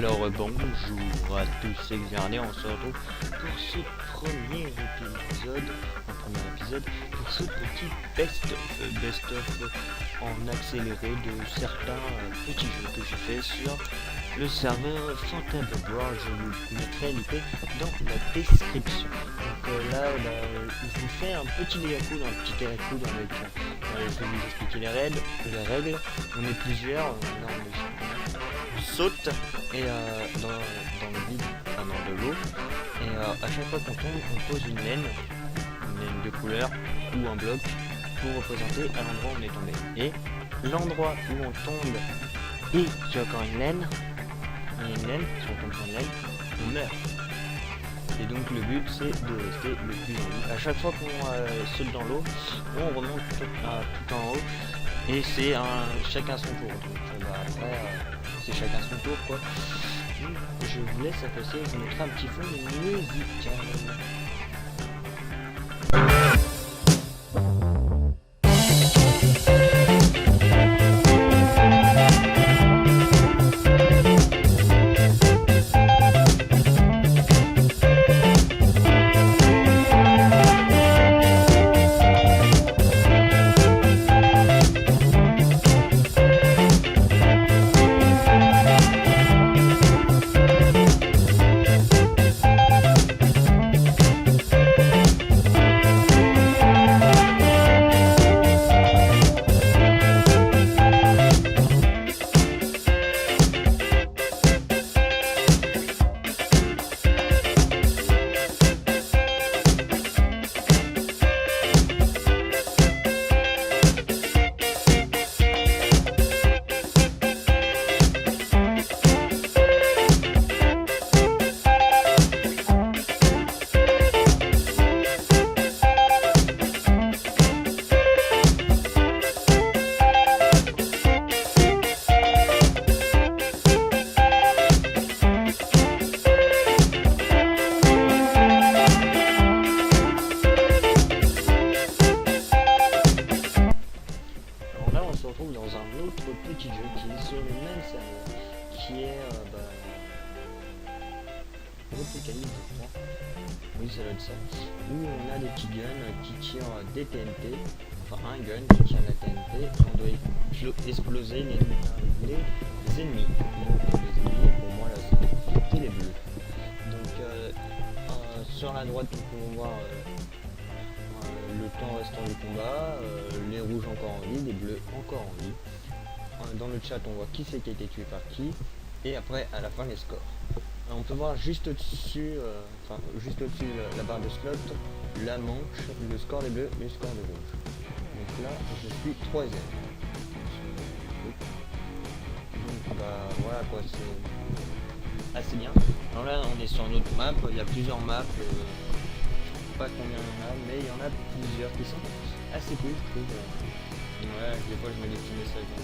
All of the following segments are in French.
Bonjour à tous et bienvenue, on se retrouve pour ce premier épisode, pour ce petit best-of en accéléré de certains petits jeux que j'ai fait sur le serveur Phantom Brawl. Je vous mettrai l'IP dans la description. Donc là, je vous fais un petit diacoud, avec je vais vous expliquer les règles. On est plusieurs, là on saute et dans le vide, enfin dans de l'eau, et à chaque fois qu'on tombe, on pose une laine de couleur ou un bloc pour représenter à l'endroit où on est tombé. Et l'endroit où on tombe et qu'il y a encore une laine, si on tombe sur une laine, on meurt. Et donc le but c'est de rester le plus en vie. À chaque fois qu'on saute dans l'eau, on remonte tout en haut et c'est chacun son tour. Donc après c'est chacun son tour quoi. Je vous laisse apprécier, je vous mettrai un petit fond musical. Dans un autre petit jeu qui est sur le même serveur, qui est Replicalis, je crois. Oui, ça doit être ça. Où on a des petits guns qui tirent des TNT, enfin un gun qui tire la TNT, et on doit exploser les ennemis. Donc les ennemis, pour moi là, c'est les bleus. Donc sur la droite, on peut voir le temps restant du combat, les rouges encore en vie, les bleus encore en vie. Dans le chat on voit qui c'est qui a été tué par qui, et après à la fin les scores. On peut voir juste au-dessus, la barre de slot, la manche, le score des bleus, le score des rouges. Donc là je suis 3ème. Donc voilà quoi, c'est assez bien. Alors là on est sur une autre map, il y a plusieurs maps. Pas combien il y en a, mais il y en a plusieurs qui sont assez cool, je trouve. Ouais, des fois je mets des petits messages dans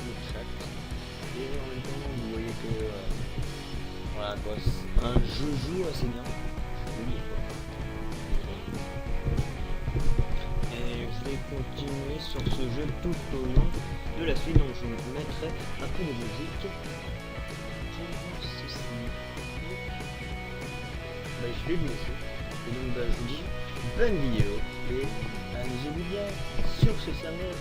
le chat. Et en même temps, vous voyez que voilà quoi, un jeu joue assez bien. Joli quoi. Et je vais continuer sur ce jeu tout au long de la suite, donc je vous mettrai un peu de musique. Je vais vous laisser. Et donc je vous dis bonne vidéo et amusez-vous bien sur ce serveur.